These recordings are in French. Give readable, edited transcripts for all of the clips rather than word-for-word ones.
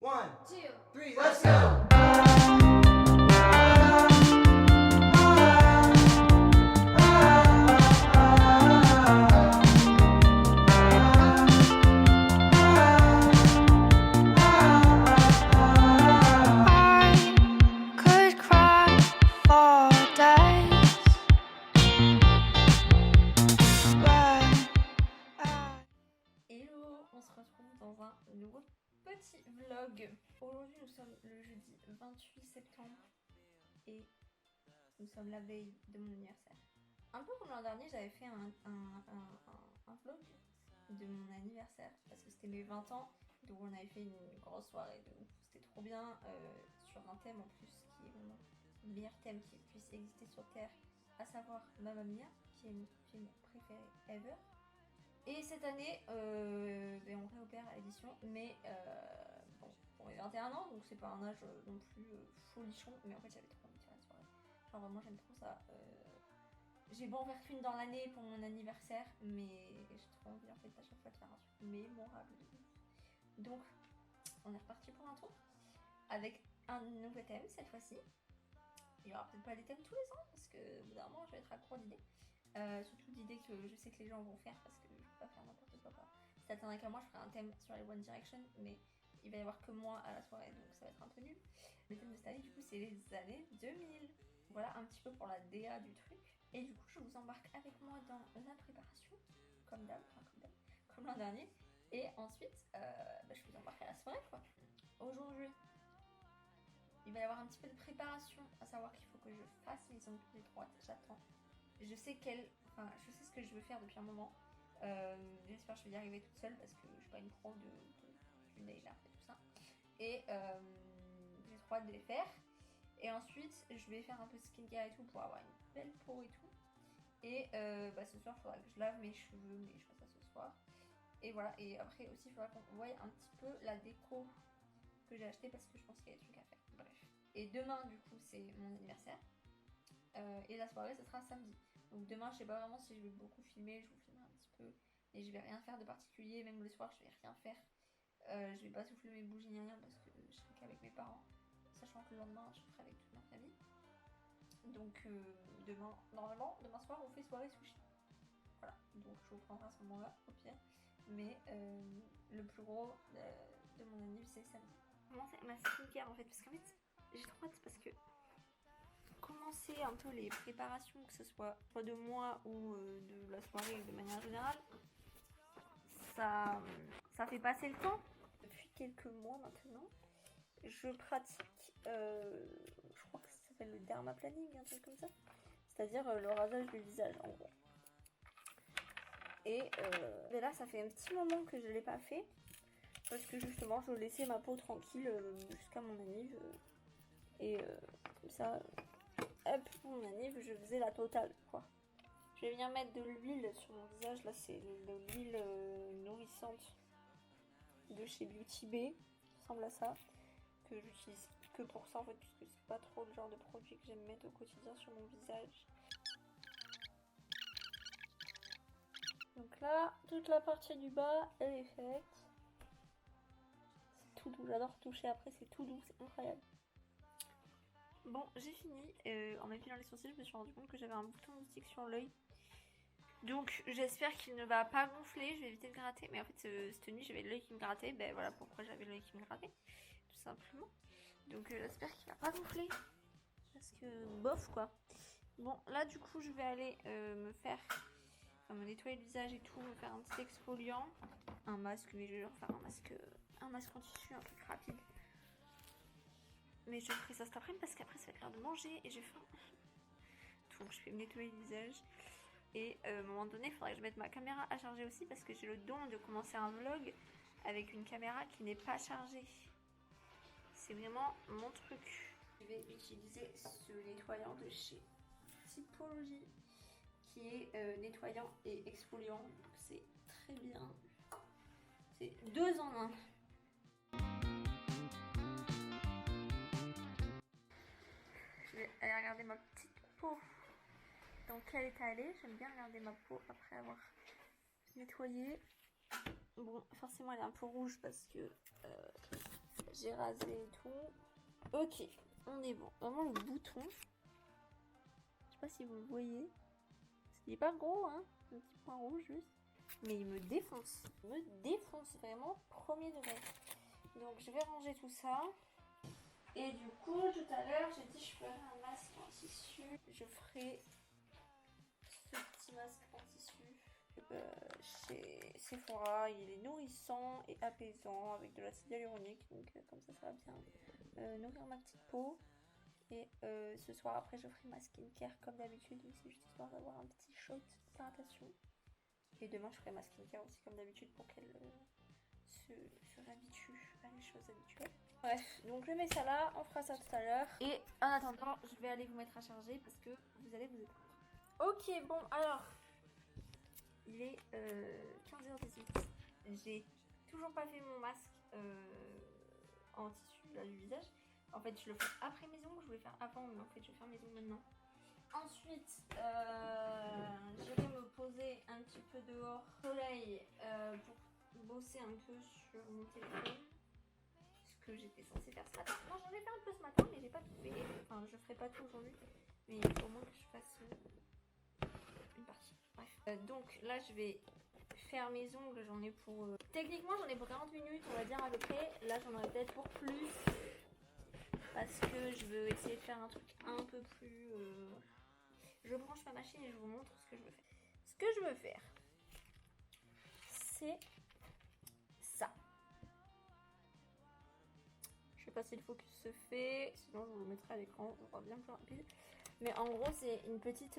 One, two, three, let's go! Hello, on se retrouve dans un nouveau petit vlog. Aujourd'hui nous sommes le jeudi 28 septembre et nous sommes la veille de mon anniversaire. Un peu comme l'an dernier, j'avais fait un vlog de mon anniversaire parce que c'était mes 20 ans, donc on avait fait une grosse soirée de ouf. C'était trop bien, sur un thème en plus qui est vraiment le meilleur thème qui puisse exister sur Terre, à savoir Mamma Mia, qui est mon film préféré ever. Et cette année, on réopère à l'édition, mais bon, pour mes 21 ans, donc c'est pas un âge non plus folichon, mais en fait j'avais trop envie de faire la soirée. Genre vraiment j'aime trop ça. J'ai pas en faire qu'une dans l'année pour mon anniversaire, mais j'ai trop envie en fait à chaque fois de faire un truc mémorable de ouf. Donc on est reparti pour un tour avec un nouveau thème cette fois-ci. Il y aura peut-être pas des thèmes tous les ans parce que au bout d'un moment je vais être à court d'idées. Surtout d'idées que je sais que les gens vont faire parce que je peux pas faire n'importe quoi. Si t'attendrais qu'à moi, je ferais un thème sur les One Direction, mais il va y avoir que moi à la soirée, donc ça va être un peu nul. Le thème de cette année, du coup, c'est les années 2000. Voilà un petit peu pour la DA du truc. Et du coup, je vous embarque avec moi dans la préparation, comme d'hab, comme l'an dernier. Et ensuite, je vous embarque à la soirée, quoi. Aujourd'hui, il va y avoir un petit peu de préparation, à savoir qu'il faut que je fasse mes ongles étroites. J'attends. Je sais ce que je veux faire depuis un moment. J'espère que je vais y arriver toute seule parce que je suis pas une pro du nail art et tout ça. Et j'ai trop hâte de les faire. Et ensuite, je vais faire un peu de skincare et tout pour avoir une belle peau et tout. Et ce soir, il faudra que je lave mes cheveux, mais je ferai ça ce soir. Et voilà. Et après aussi, il faudra qu'on voie un petit peu la déco que j'ai acheté parce que je pense qu'il y a des trucs à faire. Bref. Et demain, du coup, c'est mon anniversaire. Et la soirée, ce sera samedi. Donc demain, je sais pas vraiment si je vais beaucoup filmer, je vous filmerai un petit peu. Et je vais rien faire de particulier, même le soir, je vais rien faire. Je vais pas souffler mes bougies ni rien parce que je serai qu'avec mes parents. Sachant que le lendemain, je serai avec toute ma famille. Donc demain soir, on fait soirée sushi. Voilà, donc je vous prendrai à ce moment-là, au pire. Mais le plus gros de mon anniversaire, c'est samedi. Commencer ma skincare en fait, parce qu'en fait, j'ai trop hâte parce que commencer un peu les préparations, que ce soit de moi ou de la soirée de manière générale, ça fait passer le temps. Depuis quelques mois maintenant, je pratique, je crois que ça s'appelle le dermaplaning, un truc comme ça, c'est-à-dire le rasage du visage en gros. Et là, ça fait un petit moment que je l'ai pas fait parce que justement, je laissais ma peau tranquille jusqu'à mon anniv. Et comme ça, hop, pour mon anniv, je faisais la totale, quoi. Je vais venir mettre de l'huile sur mon visage. Là, c'est de l'huile nourrissante de chez Beauty Bay. Ça ressemble à ça. Que j'utilise que pour ça, en fait, puisque c'est pas trop le genre de produit que j'aime mettre au quotidien sur mon visage. Donc là, toute la partie du bas, elle est faite. C'est tout doux. J'adore toucher après, c'est tout doux, c'est incroyable. Bon, j'ai fini. En m'épilant les sourcils, je me suis rendu compte que j'avais un bouton moustique sur l'œil. Donc j'espère qu'il ne va pas gonfler, je vais éviter de gratter. Mais en fait, cette nuit, j'avais l'œil qui me grattait. Ben voilà pourquoi j'avais l'œil qui me grattait, tout simplement. Donc j'espère qu'il va pas gonfler. Parce que bof quoi. Bon, là du coup, je vais aller me nettoyer le visage et tout, me faire un petit exfoliant. Un masque, mais je vais faire un masque en tissu, un truc rapide. Mais je ferai ça cet après-midi parce qu'après ça va être l'heure de manger et j'ai faim. Donc je vais me nettoyer le visage. Et à un moment donné, il faudrait que je mette ma caméra à charger aussi parce que j'ai le don de commencer un vlog avec une caméra qui n'est pas chargée. C'est vraiment mon truc. Je vais utiliser ce nettoyant de chez Typologie qui est nettoyant et exfoliant. C'est très bien. C'est 2 en 1. Je vais aller regarder ma petite peau. Dans quel état elle est. J'aime bien regarder ma peau après avoir nettoyé. Bon, forcément elle est un peu rouge parce que j'ai rasé et tout. Ok, on est bon. Vraiment le bouton. Je sais pas si vous le voyez. Il est pas gros, hein. Un petit point rouge juste. Mais il me défonce. Il me défonce vraiment premier degré. Donc je vais ranger tout ça. Et du coup, tout à l'heure, j'ai dit je ferai un masque en tissu. Je ferai ce petit masque en tissu chez Sephora. Il est nourrissant et apaisant avec de l'acide hyaluronique. Donc comme ça va bien nourrir ma petite peau. Et ce soir après je ferai ma skincare comme d'habitude. C'est juste histoire d'avoir un petit shot d'hydratation. Et demain je ferai ma skincare aussi comme d'habitude pour qu'elle se réhabitue à les choses habituelles. Bref, donc je mets ça là, on fera ça tout à l'heure. Et en attendant, je vais aller vous mettre à charger parce que vous allez vous éteindre. Ok, bon alors, il est 15h18. J'ai toujours pas fait mon masque en tissu là, du visage. En fait, je le fais après mes ongles, je voulais faire avant, mais en fait, je vais faire mes ongles maintenant. Ensuite, j'irai me poser un petit peu dehors, soleil, pour bosser un peu sur mon téléphone. Ce que j'étais censée faire ce matin. Moi, j'en ai fait un peu ce matin, mais j'ai pas tout fait. Enfin, je ferai pas tout aujourd'hui, mais il faut au moins que je fasse une partie. Bref. Donc là, je vais faire mes ongles. J'en ai pour... Techniquement, j'en ai pour 40 minutes, on va dire à peu près. Là, j'en aurai peut-être pour plus. Parce que je veux essayer de faire un truc un peu plus... Je branche ma machine et je vous montre ce que je veux faire. Ce que je veux faire, c'est ça. Je sais pas si le focus se fait, sinon je vous le mettrai à l'écran, on va bien plus rapide. Mais en gros, c'est une petite...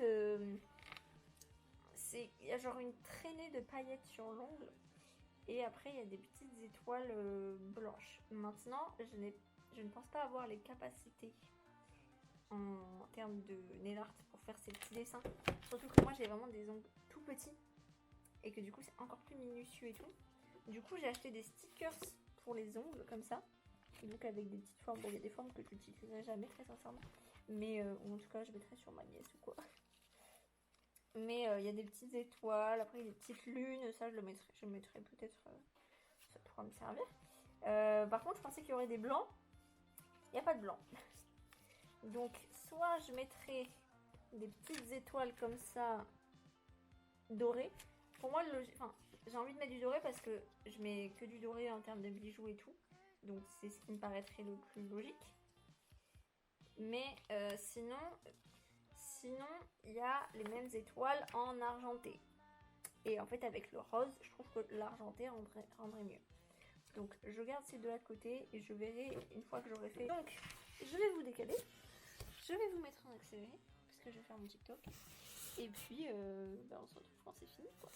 il y a genre une traînée de paillettes sur l'ongle. Et après, il y a des petites étoiles blanches. Maintenant, je ne pense pas avoir les capacités en termes de nail art pour faire ces petits dessins. Surtout que moi, j'ai vraiment des ongles tout petits. Et que du coup, c'est encore plus minutieux et tout. Du coup, j'ai acheté des stickers pour les ongles, comme ça. Donc avec des petites formes. Bon, il y a des formes que je n'utiliserai jamais, très sincèrement. Mais en tout cas, je mettrai sur ma nièce ou quoi. Mais il y a des petites étoiles. Après, il y a des petites lunes. Ça, je le mettrai peut-être... ça pourra me servir. Par contre, je pensais qu'il y aurait des blancs. Il n'y a pas de blanc. Donc, soit je mettrai des petites étoiles comme ça, dorées. Pour moi, j'ai envie de mettre du doré parce que je mets que du doré en termes de bijoux et tout. Donc, c'est ce qui me paraîtrait le plus logique. Mais sinon, il y a les mêmes étoiles en argenté. Et en fait, avec le rose, je trouve que l'argenté rendrait mieux. Donc, je garde ces deux là de côté et je verrai une fois que j'aurai fait. Donc, je vais vous décaler. Je vais vous mettre en accéléré parce que je vais faire mon TikTok. Et puis, on se retrouve quand c'est fini, quoi.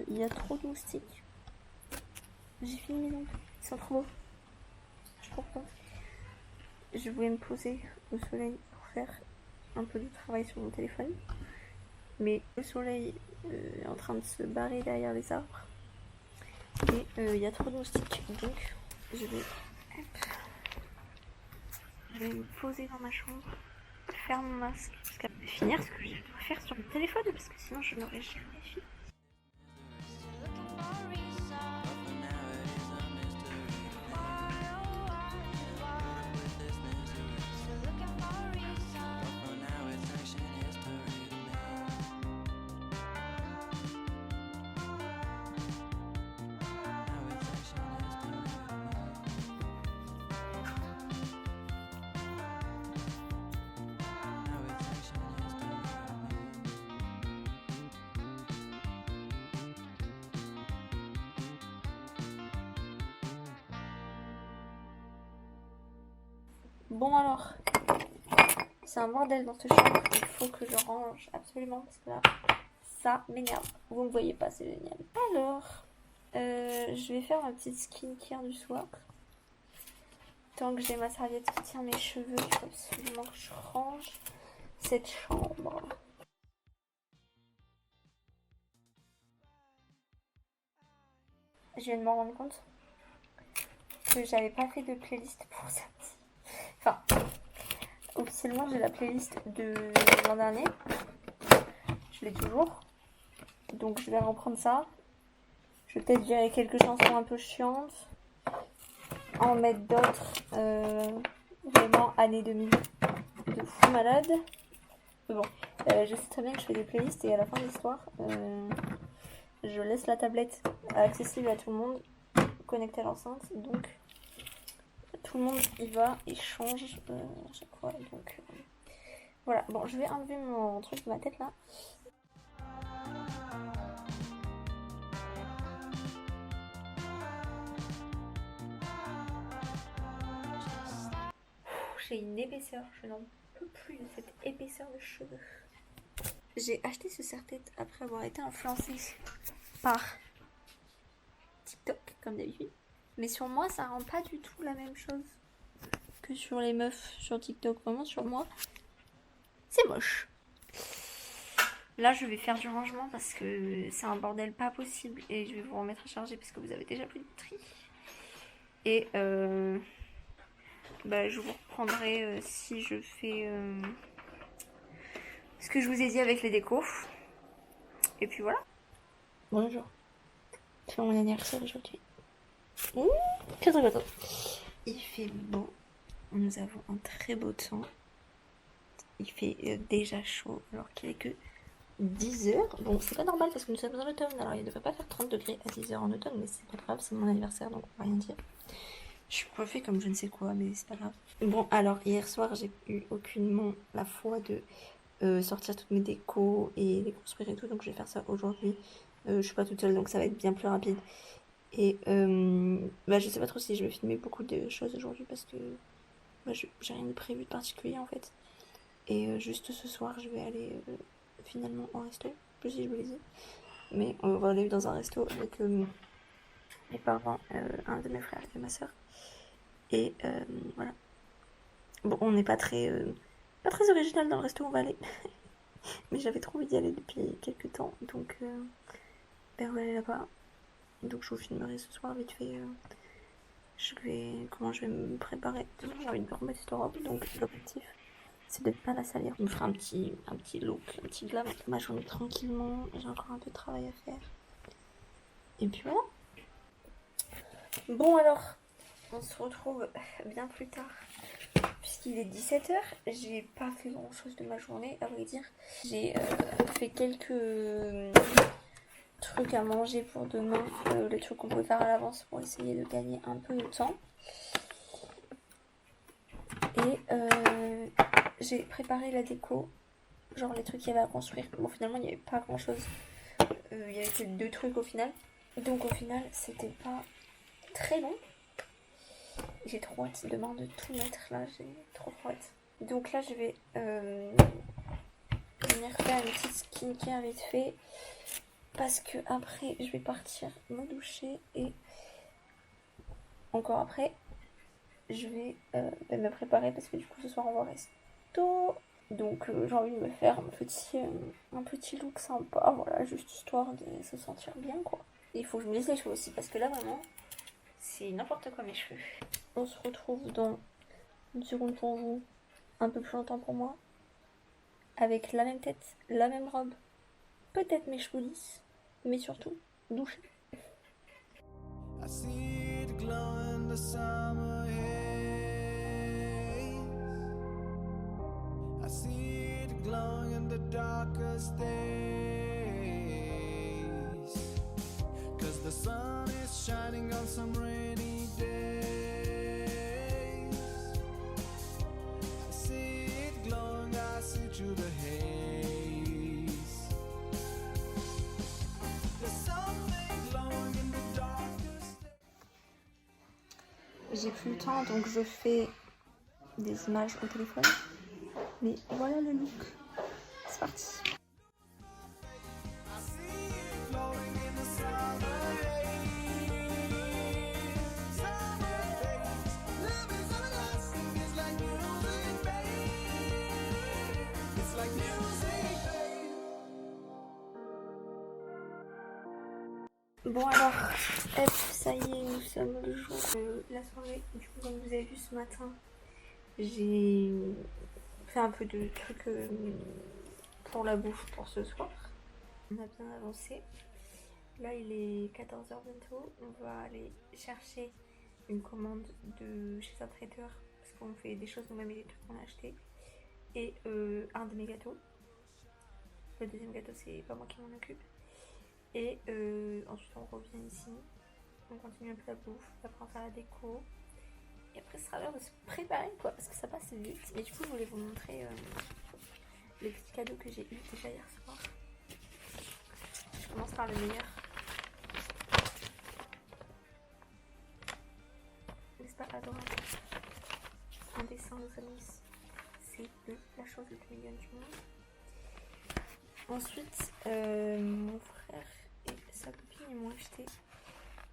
Il y a trop de moustiques. J'ai fini mes ongles. Ils sont trop beaux. Je sais pas. Je voulais me poser au soleil pour faire un peu de travail sur mon téléphone. Mais le soleil est en train de se barrer derrière les arbres. Et il y a trop de moustiques. Donc je vais me poser dans ma chambre, faire mon masque jusqu'à finir ce que je dois faire sur mon téléphone. Parce que sinon je n'aurais jamais fini. Bon alors, c'est un bordel dans cette chambre, il faut que je range absolument parce que là, ça m'énerve. Vous me voyez pas, c'est génial. Alors, je vais faire ma petite skincare du soir. Tant que j'ai ma serviette qui tient mes cheveux, il faut absolument que je range cette chambre. Je viens de m'en rendre compte que j'avais pas fait de playlist pour ça. Enfin, officiellement j'ai la playlist de l'an dernier. Je l'ai toujours. Donc je vais reprendre ça. Je vais peut-être virer quelques chansons un peu chiantes. En mettre d'autres. Vraiment année 2000. De fou malade. Mais bon, je sais très bien que je fais des playlists et à la fin de l'histoire, je laisse la tablette accessible à tout le monde, connectée à l'enceinte. Donc tout le monde y va et change à chaque fois. Donc voilà, bon, je vais enlever mon truc de ma tête là. J'ai une épaisseur, je n'en peux plus de cette épaisseur de cheveux. J'ai acheté ce serre-tête après avoir été influencée par TikTok, comme d'habitude. Mais sur moi, ça rend pas du tout la même chose que sur les meufs sur TikTok. Vraiment, sur moi, c'est moche. Là, je vais faire du rangement parce que c'est un bordel pas possible. Et je vais vous remettre à charger parce que vous avez déjà plus de tri. Et je vous reprendrai si je fais ce que je vous ai dit avec les décos. Et puis voilà. Bonjour. C'est mon anniversaire aujourd'hui. Très très content. Il fait beau. Nous avons un très beau temps. Il fait déjà chaud alors qu'il est que 10h. Bon, c'est pas normal parce que nous sommes en automne. Alors il ne devrait pas faire 30 degrés à 10h en automne, mais c'est pas grave, c'est mon anniversaire donc on va rien dire. Je suis coiffée comme je ne sais quoi, mais c'est pas grave. Bon, alors hier soir, j'ai eu aucunement la foi de sortir toutes mes décos et les construire et tout, donc je vais faire ça aujourd'hui. Je suis pas toute seule, donc ça va être bien plus rapide. Et je sais pas trop si je vais filmer beaucoup de choses aujourd'hui parce que j'ai rien de prévu de particulier en fait. Et juste ce soir, je vais aller finalement au resto. Je sais pas si je vous l'ai dit. Mais on va aller dans un resto avec mes parents, un de mes frères et ma soeur. Et voilà. Bon, on n'est pas très original dans le resto où on va aller. Mais j'avais trop envie d'y aller depuis quelques temps. Donc, on va aller là-bas. Donc, je vous filmerai ce soir vite fait. Comment je vais me préparer. J'ai envie de me remettre cette robe. Donc, l'objectif, c'est de ne pas la salir. Je me ferai un petit look, un petit glam. Ma journée tranquillement. J'ai encore un peu de travail à faire. Et puis voilà. Bon, alors, on se retrouve bien plus tard. Puisqu'il est 17h, j'ai pas fait grand chose de ma journée, à vrai dire. J'ai fait quelques trucs à manger pour demain, les trucs qu'on peut faire à l'avance pour essayer de gagner un peu de temps. Et j'ai préparé la déco, genre les trucs qu'il y avait à construire. Bon, finalement, il n'y avait pas grand chose. Il y avait que 2 trucs au final. Donc, au final, c'était pas très long. J'ai trop hâte demain de tout mettre là, j'ai trop hâte. Donc là je vais venir faire une petite skincare vite fait. Parce que après je vais partir me doucher et encore après je vais me préparer parce que du coup ce soir on va au resto. Donc j'ai envie de me faire un petit look sympa, voilà, juste histoire de se sentir bien quoi. Et il faut que je me lisse les cheveux aussi parce que là vraiment c'est n'importe quoi mes cheveux. On se retrouve dans une seconde pour vous, un peu plus longtemps pour moi, avec la même tête, la même robe, peut-être mes cheveux lisses, mais surtout douchés. I see it glow in the summer haze. I see it glowing in the darkest days. 'Cause the sun is shining on some rainy days. I see it glowing, I see through the haze. There's something glowing in the darkest days. J'ai plus le temps donc je fais des images au téléphone. Mais voilà le look. C'est parti. Bon alors, hop, ça y est, nous sommes le jour de la soirée. Du coup, comme vous avez vu ce matin, j'ai fait un peu de trucs pour la bouffe pour ce soir. On a bien avancé. Là, il est 14h bientôt. On va aller chercher une commande de chez un traiteur parce qu'on fait des choses nous-mêmes et des trucs qu'on a achetés. Et un de mes gâteaux. Le deuxième gâteau, c'est pas moi qui m'en occupe. Et ensuite, on revient ici. On continue un peu la bouffe. Après, on va faire la déco. Et après, ce sera l'heure de se préparer, quoi, parce que ça passe vite. Et du coup, je voulais vous montrer les petits cadeaux que j'ai eu déjà hier soir. Je commence par le meilleur. N'est-ce pas adorable? Un dessin de Samus. C'est la chose la plus mignonne du monde. Ensuite, mon frère et sa copine ils m'ont acheté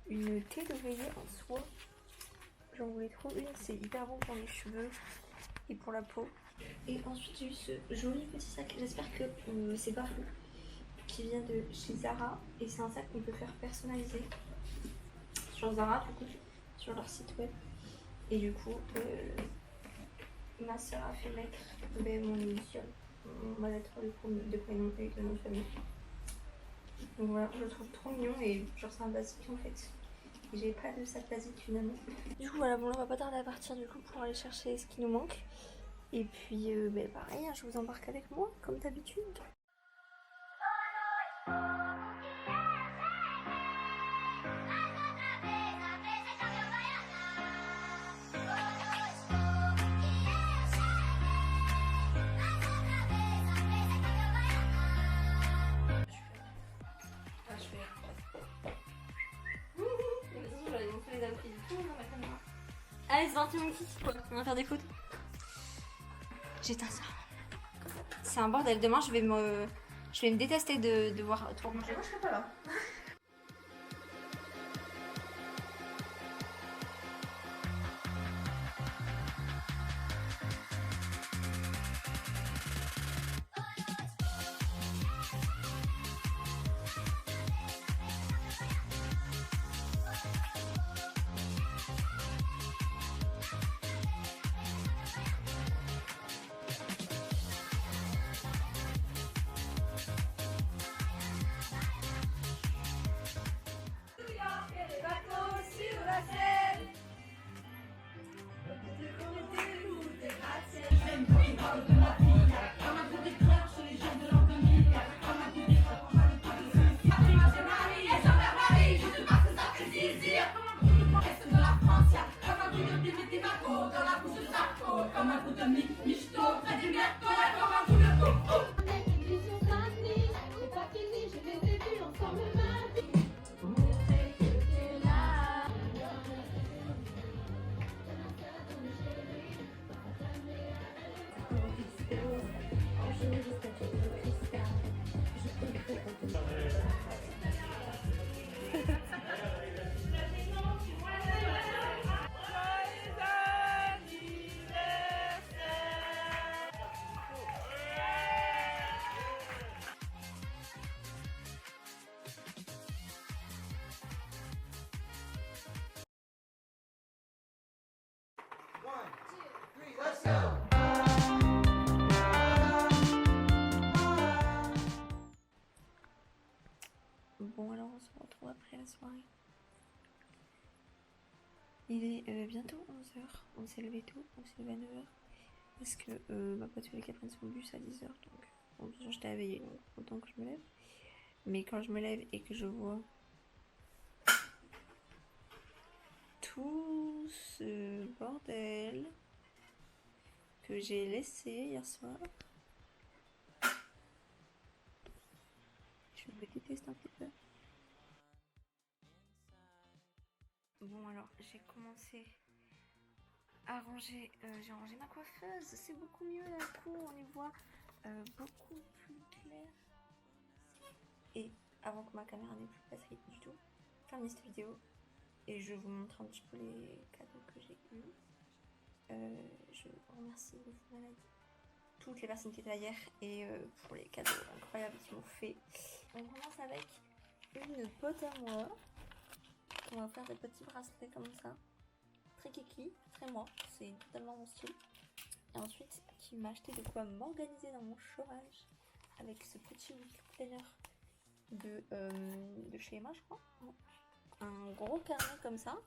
une thé d'oreiller en soie. J'en voulais trop une, c'est hyper bon pour les cheveux et pour la peau. Et ensuite j'ai eu ce joli petit sac, j'espère que c'est pas fou, qui vient de chez Zara. Et c'est un sac qu'on peut faire personnaliser sur Zara, du coup, sur leur site web. Et du coup, ma soeur a fait mettre mon initial, ma lettre de prénom et de nom de famille. Donc voilà, je le trouve trop mignon et genre c'est un basique en fait. Et j'ai pas de sac basique finalement. Du coup voilà, bon là on va pas tarder à partir du coup pour aller chercher ce qui nous manque. Et puis pareil, hein, je vous embarque avec moi comme d'habitude. Allez, c'est parti mon petit, on va faire des photos. J'éteins ça. C'est un bordel. Demain, je vais me détester de devoir tout ranger. Moi, je serai pas là. Bon alors on se retrouve après la soirée. Il est bientôt 11h, on s'est levé tôt, on s'est levé à 9h. Parce que ma pote voulait qu'elle prenne son bus à 10h, donc bon, déjà j'étais à veiller, donc autant que je me lève. Mais quand je me lève et que je vois tout ce bordel que j'ai laissé hier soir, je me déteste un petit peu. Bon alors j'ai commencé à ranger, j'ai rangé ma coiffeuse, c'est beaucoup mieux d'un coup, on y voit beaucoup plus clair. Et avant que ma caméra n'ait plus batterie du tout, terminer cette vidéo et je vous montre un petit peu les cadeaux que j'ai eus. Je remercie de vous maladie toutes les personnes qui étaient là hier et pour les cadeaux incroyables qu'ils m'ont fait. On commence avec une pote à moi qui m'a offert des petits bracelets comme ça. Très kiki, très moi, c'est totalement mon style. Et ensuite, qui m'a acheté de quoi m'organiser dans mon chômage avec ce petit weekly planner de chez Emma, je crois. Un gros carnet comme ça.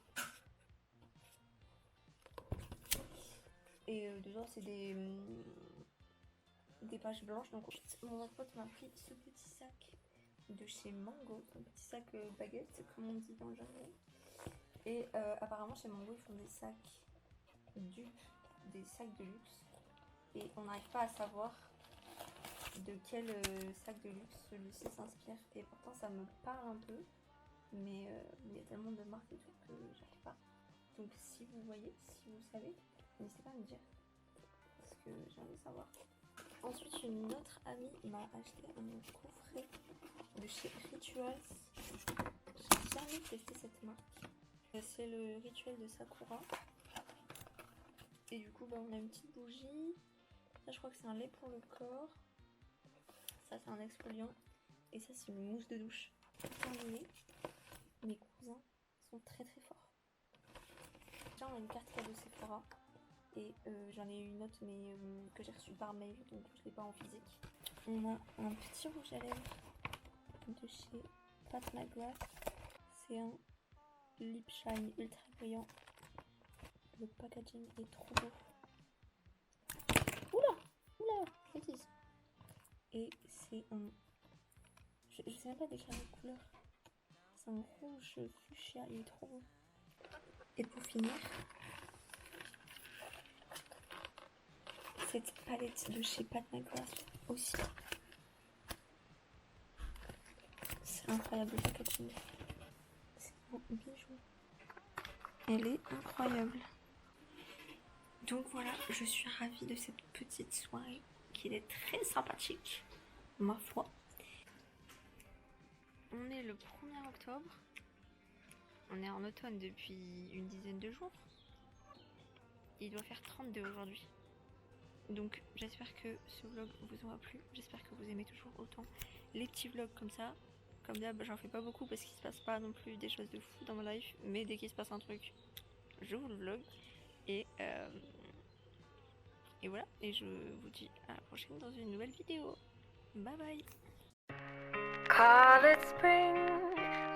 Et dedans, c'est des pages blanches. Donc, ensuite, mon autre pote m'a pris ce petit sac de chez Mango, un petit sac baguette, comme on dit dans le jargon. Et apparemment, chez Mango, ils font des sacs dupes, des sacs de luxe. Et on n'arrive pas à savoir de quel sac de luxe celui-ci s'inspire. Et pourtant, ça me parle un peu. Mais il y a tellement de marques et tout que j'arrive pas. Donc, si vous voyez, si vous savez, n'hésitez pas à me dire. Parce que j'ai envie de savoir. Ensuite, une autre amie m'a acheté un coffret de chez Rituals. J'ai jamais testé cette marque. C'est le rituel de Sakura. Et du coup, on a une petite bougie. Ça, je crois que c'est un lait pour le corps. Ça, c'est un exfoliant. Et ça, c'est une mousse de douche. Terminé. Mes cousins sont très très forts. Déjà, on a une carte cadeau Sephora. Et j'en ai eu une autre, mais que j'ai reçue par mail. Donc, je ne l'ai pas en physique. On a un petit rouge à lèvres de chez Pat McGrath. C'est un Lip Shine ultra brillant. Le packaging est trop beau. Oula, bêtise. Et c'est un... Je sais même pas décrire la couleur. C'est un rouge fuchsia, il est trop beau. Et pour finir, cette palette de chez Pat McGrath aussi. C'est incroyable le packaging. C'est un bijou. Elle est incroyable. Donc voilà, je suis ravie de cette petite soirée qui est très sympathique, ma foi. On est le 1er octobre. On est en automne depuis une dizaine de jours. Il doit faire 32 aujourd'hui. Donc j'espère que ce vlog vous aura plu. J'espère que vous aimez toujours autant les petits vlogs comme ça. Comme d'hab, j'en fais pas beaucoup parce qu'il se passe pas non plus des choses de fou dans ma life. Mais dès qu'il se passe un truc, je vous le vlog. Et voilà, et je vous dis à la prochaine dans une nouvelle vidéo. Bye bye. Call it spring,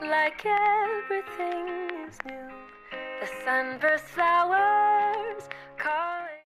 like everything is new. The sunburst flowers